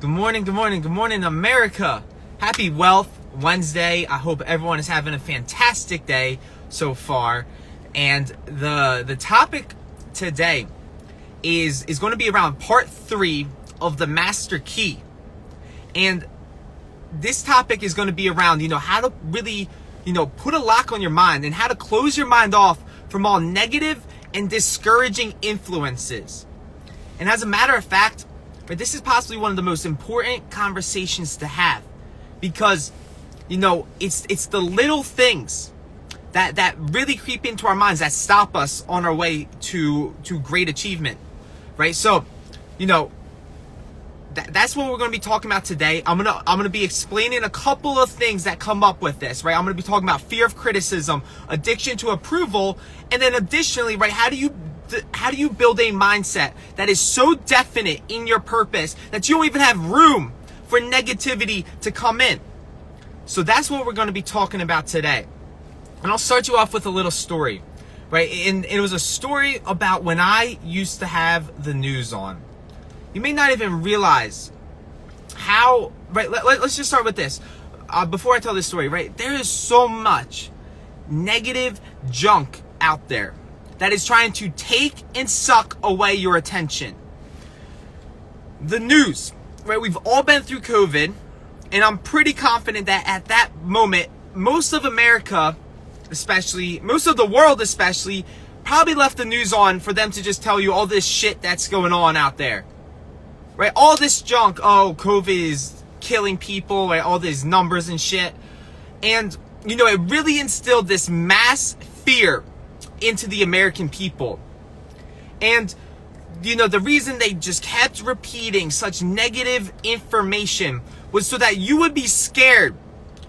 Good morning, America. Happy Wealth Wednesday. I hope everyone is having a fantastic day so far. And the topic today is going to be around part 3 of the Master Key. And this topic is going to be around, how to really, put a lock on your mind and how to close your mind off from all negative and discouraging influences. And as a matter of fact, this is possibly one of the most important conversations to have, because it's the little things that really creep into our minds that stop us on our way to great achievement, right? So that's what we're going to be talking about today. I'm gonna be explaining a couple of things that come up with this, right? I'm going to be talking about fear of criticism, addiction to approval, and then additionally, right, how do you build a mindset that is so definite in your purpose that you don't even have room for negativity to come in? So that's what we're going to be talking about today. And I'll start you off with a little story, right? And it was a story about when I used to have the news on. You may not even realize how, right? Let's just start with this. Before I tell this story, right? There is so much negative junk out there that is trying to take and suck away your attention. The news, right? We've all been through COVID, and I'm pretty confident that at that moment, most of America, especially, most of the world especially, probably left the news on for them to just tell you all this shit that's going on out there. Right? All this junk, COVID is killing people, right? All these numbers and shit. And, it really instilled this mass fear into the American people. And, the reason they just kept repeating such negative information was so that you would be scared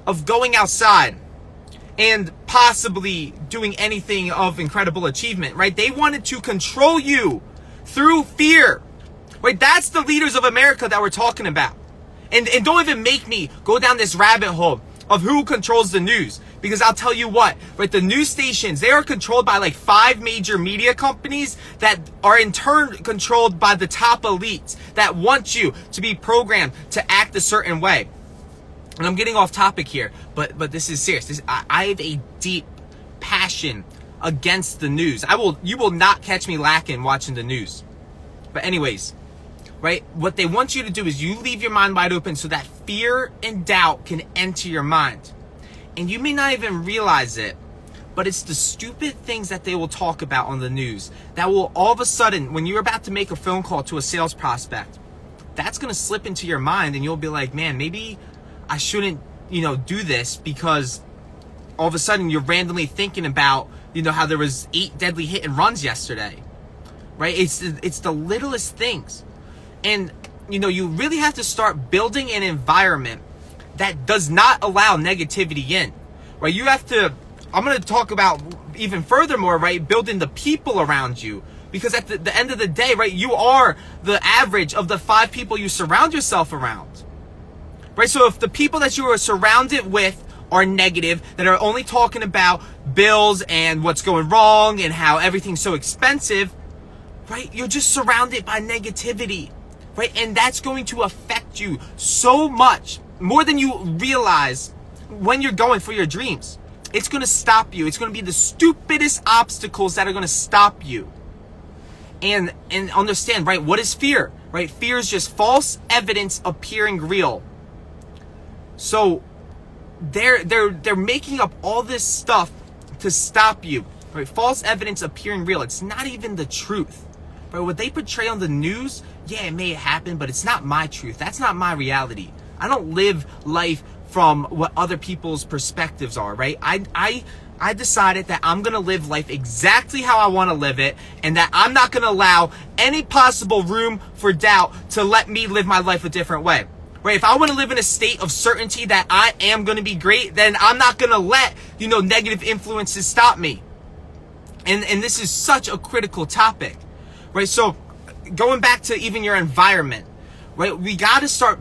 of going outside and possibly doing anything of incredible achievement, right? They wanted to control you through fear. Right, that's the leaders of America that we're talking about. And don't even make me go down this rabbit hole of who controls the news. Because I'll tell you what, right, the news stations, they are controlled by like 5 major media companies that are in turn controlled by the top elites that want you to be programmed to act a certain way. And I'm getting off topic here, but this is serious. I have a deep passion against the news. You will not catch me lacking watching the news. But anyways, right? What they want you to do is you leave your mind wide open so that fear and doubt can enter your mind. And you may not even realize it, but it's the stupid things that they will talk about on the news that will all of a sudden, when you're about to make a phone call to a sales prospect, that's going to slip into your mind and you'll be like, man, maybe I shouldn't, do this, because all of a sudden you're randomly thinking about, how there was 8 deadly hit and runs yesterday, right? It's the littlest things. And, you really have to start building an environment that does not allow negativity in, right? You have to, I'm going to talk about even furthermore, right? Building the people around you. Because at the end of the day, right, you are the average of the 5 people you surround yourself around, right? So if the people that you are surrounded with are negative, that are only talking about bills and what's going wrong and how everything's so expensive, right? You're just surrounded by negativity. Right? And that's going to affect you so much, more than you realize, when you're going for your dreams. It's going to stop you. It's going to be the stupidest obstacles that are going to stop you. And understand, right? What is fear? Right? Fear is just false evidence appearing real. So they're making up all this stuff to stop you. Right? False evidence appearing real. It's not even the truth. Right? What they portray on the news, yeah, it may happen, but it's not my truth. That's not my reality. I don't live life from what other people's perspectives are, right? I decided that I'm going to live life exactly how I want to live it, and that I'm not going to allow any possible room for doubt to let me live my life a different way. Right? If I want to live in a state of certainty that I am going to be great, then I'm not going to let, negative influences stop me. And this is such a critical topic. Right? So going back to even your environment, right? We got to start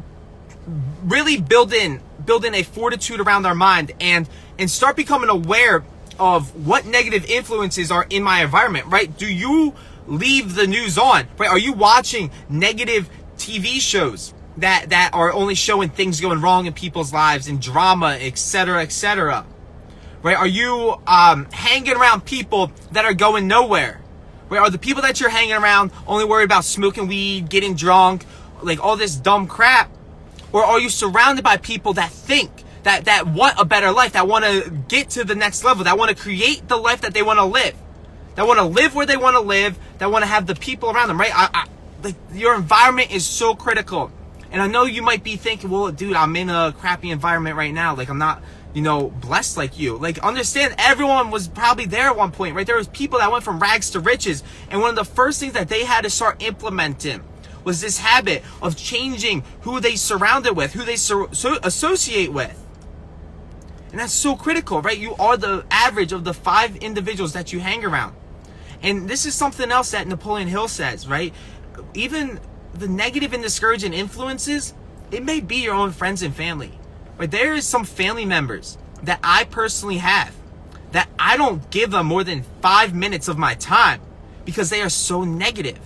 really building a fortitude around our mind and start becoming aware of what negative influences are in my environment, right? Do you leave the news on, right? Are you watching negative TV shows, that are only showing things going wrong in people's lives and drama, etc., etc.? Right? Are you hanging around people that are going nowhere? Right? Are the people that you're hanging around only worried about smoking weed, getting drunk, like all this dumb crap? Or are you surrounded by people that think, that want a better life, that want to get to the next level, that want to create the life that they want to live, that want to live where they want to live, that want to have the people around them, right? Like, your environment is so critical. And I know you might be thinking, well, dude, I'm in a crappy environment right now. Like, I'm not, blessed like you. Like, understand, everyone was probably there at one point, right? There was people that went from rags to riches. And one of the first things that they had to start implementing was this habit of changing who they surrounded with, who they associate with. And that's so critical, right? You are the average of the 5 individuals that you hang around. And this is something else that Napoleon Hill says, right? Even the negative and discouraging influences, it may be your own friends and family. But there is some family members that I personally have that I don't give them more than 5 minutes of my time because they are so negative.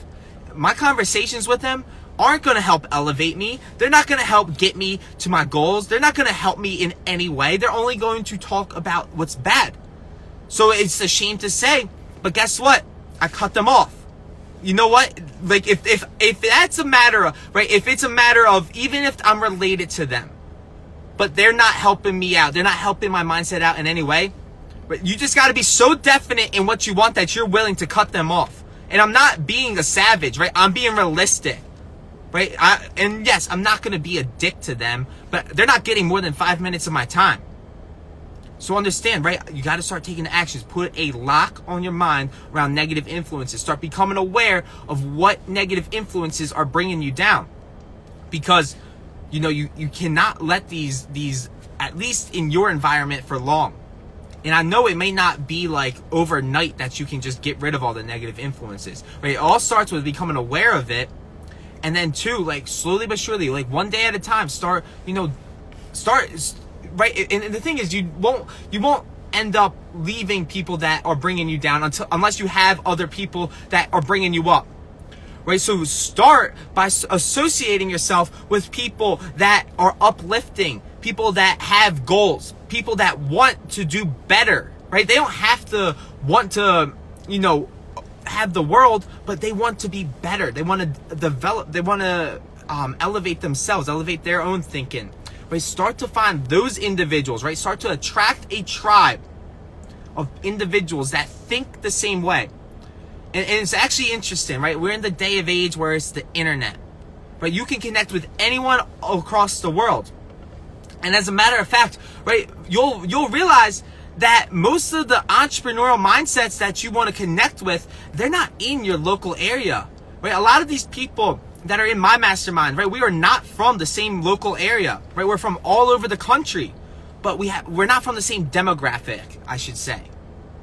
My conversations with them aren't going to help elevate me. They're not going to help get me to my goals. They're not going to help me in any way. They're only going to talk about what's bad. So it's a shame to say, but guess what? I cut them off. You know what? Like, if that's a matter of, right, if it's a matter of, even if I'm related to them, but they're not helping me out, they're not helping my mindset out in any way, but you just got to be so definite in what you want that you're willing to cut them off. And I'm not being a savage, right? I'm being realistic, right? And yes, I'm not going to be a dick to them, but they're not getting more than 5 minutes of my time. So understand, right? You got to start taking the actions. Put a lock on your mind around negative influences. Start becoming aware of what negative influences are bringing you down. Because, you cannot let these, at least in your environment, for long. And I know it may not be like overnight that you can just get rid of all the negative influences, right? It all starts with becoming aware of it. And then 2, like, slowly but surely, like, one day at a time, start, right? And the thing is, you won't end up leaving people that are bringing you down unless you have other people that are bringing you up, right? So start by associating yourself with people that are uplifting, people that have goals, people that want to do better, right? They don't have to want to, have the world, but they want to be better. They want to develop, they want to elevate themselves, elevate their own thinking. Right, start to find those individuals, right? Start to attract a tribe of individuals that think the same way. And it's actually interesting, right? We're in the day of age where it's the internet, right? You can connect with anyone across the world. And as a matter of fact, right, you'll realize that most of the entrepreneurial mindsets that you want to connect with, they're not in your local area, right? A lot of these people that are in my mastermind, right, we are not from the same local area, right? We're from all over the country, but we're not from the same demographic, I should say,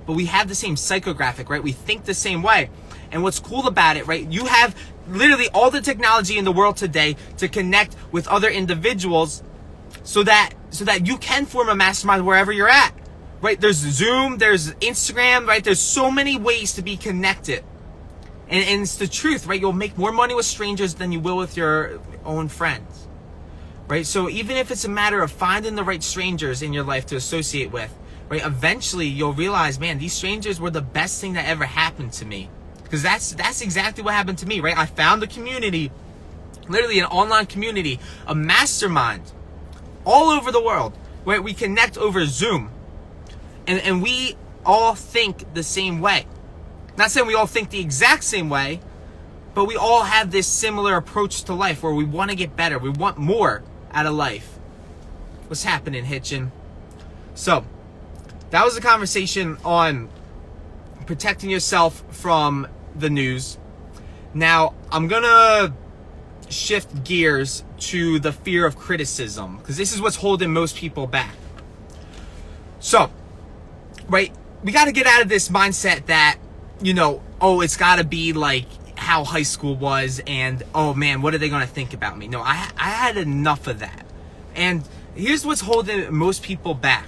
but we have the same psychographic, right? We think the same way. And what's cool about it, right, you have literally all the technology in the world today to connect with other individuals so that you can form a mastermind wherever you're at, right? There's Zoom, there's Instagram, right? There's so many ways to be connected. And it's the truth, right? You'll make more money with strangers than you will with your own friends, right? So even if it's a matter of finding the right strangers in your life to associate with, right? Eventually you'll realize, man, these strangers were the best thing that ever happened to me. Because that's exactly what happened to me, right? I found a community, literally an online community, a mastermind all over the world where we connect over Zoom. And we all think the same way. Not saying we all think the exact same way, but we all have this similar approach to life where we want to get better. We want more out of life. What's happening, Hitchin? So, that was a conversation on protecting yourself from the news. Now, I'm going to shift gears to the fear of criticism, because this is what's holding most people back. So, right, we got to get out of this mindset that, it's got to be like how high school was and, oh man, what are they going to think about me? No, I had enough of that. And here's what's holding most people back.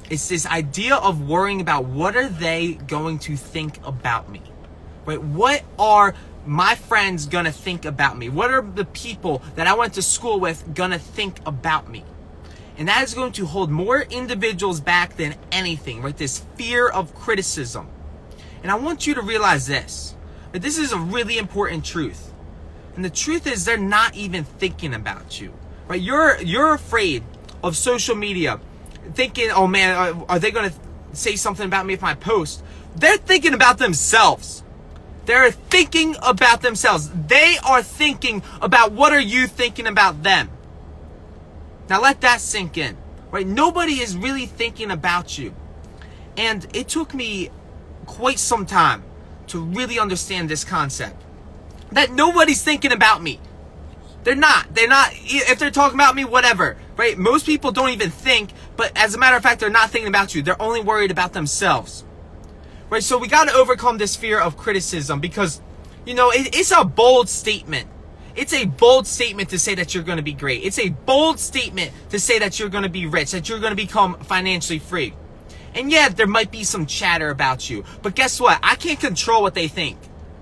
It's this idea of worrying about what are they going to think about me, right? What are my friends gonna think about me? What are the people that I went to school with gonna think about me? And that is going to hold more individuals back than anything, right? This fear of criticism. And I want you to realize this, that this is a really important truth. And the truth is they're not even thinking about you, right? You're afraid of social media, thinking, oh man, are they going to say something about me if I post? They're thinking about themselves. They're thinking about themselves. They are thinking about what are you thinking about them. Now let that sink in, right? Nobody is really thinking about you. And it took me quite some time to really understand this concept. That nobody's thinking about me. They're not. If they're talking about me, whatever, right? Most people don't even think, but as a matter of fact, they're not thinking about you. They're only worried about themselves, right? So we got to overcome this fear of criticism because, it's a bold statement. It's a bold statement to say that you're going to be great. It's a bold statement to say that you're going to be rich, that you're going to become financially free. And yeah, there might be some chatter about you, but guess what? I can't control what they think.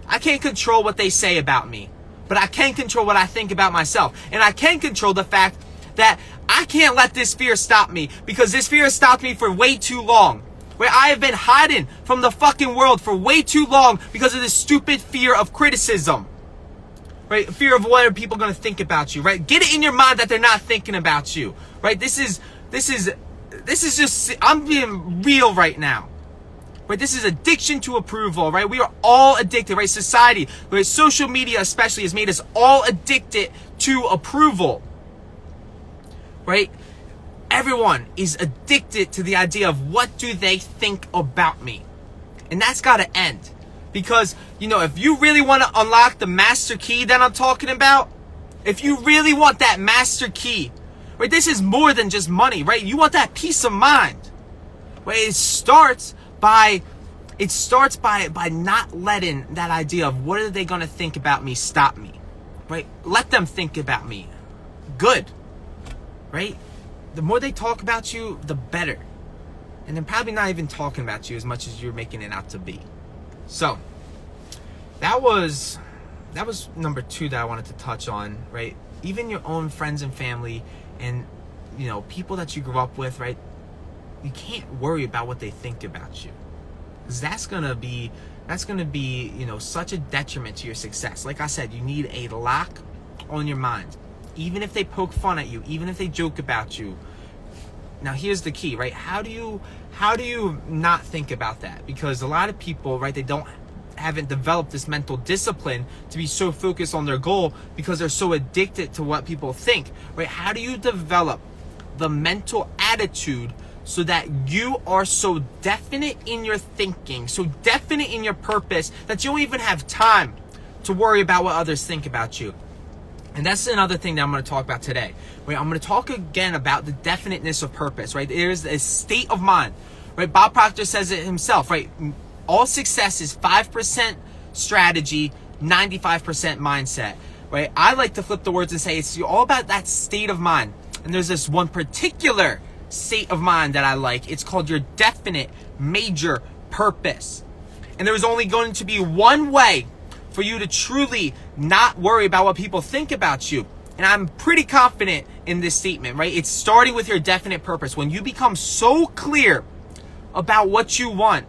I can't control what they say about me, but I can control what I think about myself. And I can control the fact that I can't let this fear stop me, because this fear has stopped me for way too long. Where I have been hiding from the fucking world for way too long because of this stupid fear of criticism. Right? Fear of what are people going to think about you, right? Get it in your mind that they're not thinking about you, right? This is just, I'm being real right now. Right? This is addiction to approval, right? We are all addicted, right? Society, right? Social media especially has made us all addicted to approval. Right? Everyone is addicted to the idea of what do they think about me. And that's got to end. Because, if you really want to unlock the master key that I'm talking about, if you really want that master key, right, this is more than just money, right? You want that peace of mind, right? It starts by not letting that idea of what are they going to think about me stop me, right? Let them think about me. Good, right? The more they talk about you, the better. And they're probably not even talking about you as much as you're making it out to be. So, that was number 2 that I wanted to touch on, right? Even your own friends and family and, people that you grew up with, right? You can't worry about what they think about you. Because that's going to be, such a detriment to your success. Like I said, you need a lock on your mind. Even if they poke fun at you, even if they joke about you. Now, here's the key, right? How do you not think about that? Because a lot of people, right, they haven't developed this mental discipline to be so focused on their goal because they're so addicted to what people think, right? How do you develop the mental attitude so that you are so definite in your thinking, so definite in your purpose that you don't even have time to worry about what others think about you? And that's another thing that I'm going to talk about today. Right? I'm going to talk again about the definiteness of purpose, right? There's a state of mind, right? Bob Proctor says it himself, right? All success is 5% strategy, 95% mindset, right? I like to flip the words and say it's all about that state of mind. And there's this one particular state of mind that I like. It's called your definite major purpose. And there's only going to be one way for you to truly not worry about what people think about you. And I'm pretty confident in this statement, right? It's starting with your definite purpose. When you become so clear about what you want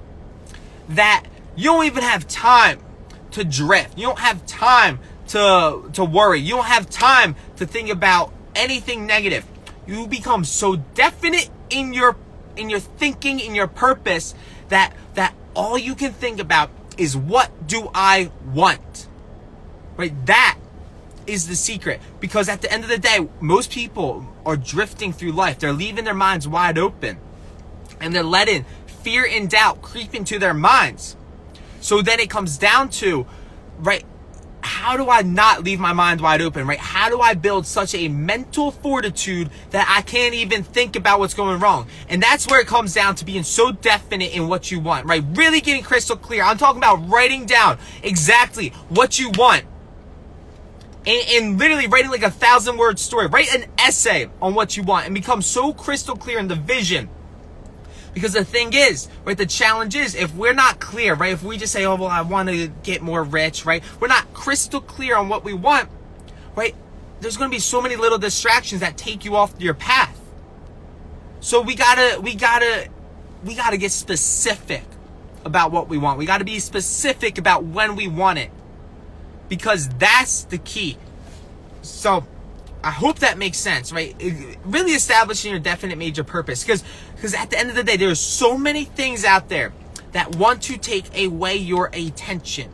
that you don't even have time to drift. You don't have time to worry. You don't have time to think about anything negative. You become so definite in your thinking, in your purpose, that all you can think about is what do I want? Right? That is the secret. Because at the end of the day, most people are drifting through life. They're leaving their minds wide open. And they're letting fear and doubt creep into their minds. So then it comes down to, right, how do I not leave my mind wide open, right? How do I build such a mental fortitude that I can't even think about what's going wrong? And that's where it comes down to being so definite in what you want, right? Really getting crystal clear. I'm talking about writing down exactly what you want. And literally writing like a 1,000-word story. Write an essay on what you want and become so crystal clear in the vision. Because the thing is, right, the challenge is, if we're not clear, right, if we just say, oh, well, I want to get more rich, right, we're not crystal clear on what we want, right, there's going to be so many little distractions that take you off your path. So we gotta get specific about what we want. We gotta be specific about when we want it, because that's the key. So I hope that makes sense, right? Really establishing your definite major purpose, because at the end of the day, there's so many things out there that want to take away your attention.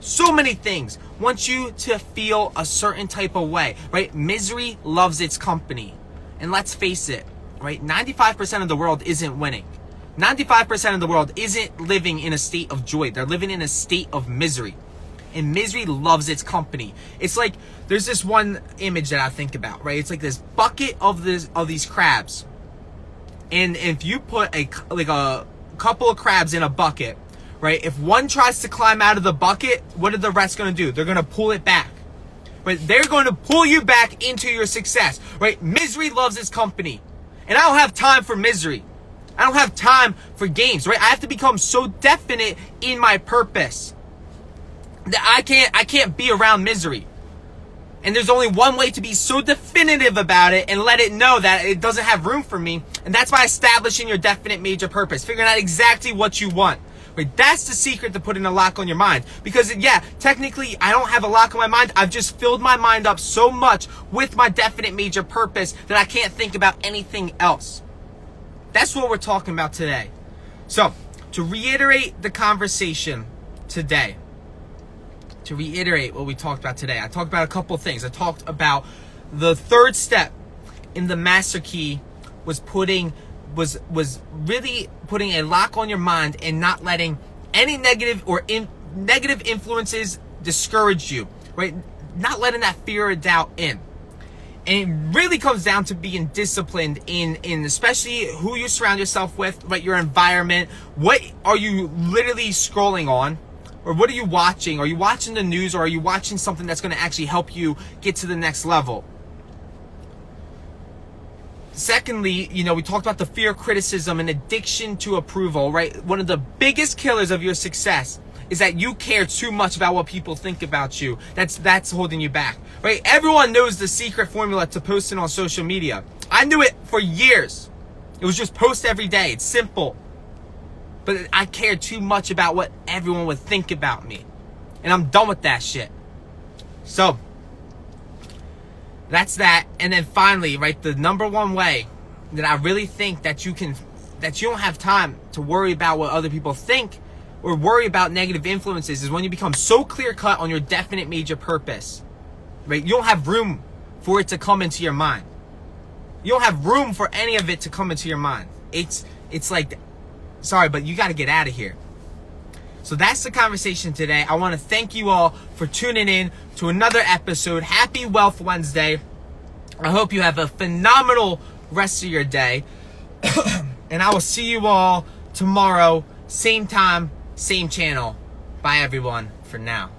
So many things want you to feel a certain type of way, right? Misery loves its company. And let's face it, right? 95% of the world isn't winning. 95% of the world isn't living in a state of joy. They're living in a state of misery. And misery loves its company. It's like, there's this one image that I think about, right? It's like this bucket of these crabs. And if you put a couple of crabs in a bucket, right? If one tries to climb out of the bucket, what are the rest going to do? They're going to pull it back. Right? They're going to pull you back into your success, right? Misery loves its company. And I don't have time for misery. I don't have time for games, right? I have to become so definite in my purpose that I can't be around misery. And there's only one way to be so definitive about it and let it know that it doesn't have room for me. And that's by establishing your definite major purpose, figuring out exactly what you want. Right? That's the secret to putting a lock on your mind. Because yeah, technically I don't have a lock on my mind. I've just filled my mind up so much with my definite major purpose that I can't think about anything else. That's what we're talking about today. So, to reiterate the conversation today, to reiterate what we talked about today, I talked about a couple of things. I talked about the third step in the master key was really putting a lock on your mind and not letting any negative influences discourage you, right? Not letting that fear or doubt in. And it really comes down to being disciplined in especially who you surround yourself with, right? Your environment. What are you literally scrolling on? Or what are you watching? Are you watching the news, or are you watching something that's going to actually help you get to the next level? Secondly, we talked about the fear of criticism and addiction to approval, right? One of the biggest killers of your success is that you care too much about what people think about you. That's holding you back, right? Everyone knows the secret formula to posting on social media. I knew it for years. It was just post every day. It's simple. But I cared too much about what everyone would think about me. And I'm done with that shit. So, that's that. And then finally, right, the number one way that I really think that you don't have time to worry about what other people think or worry about negative influences is when you become so clear-cut on your definite major purpose. Right? You don't have room for it to come into your mind. You don't have room for any of it to come into your mind. It's like, sorry, but you got to get out of here. So that's the conversation today. I want to thank you all for tuning in to another episode. Happy Wealth Wednesday. I hope you have a phenomenal rest of your day. And I will see you all tomorrow, same time, same channel. Bye, everyone, for now.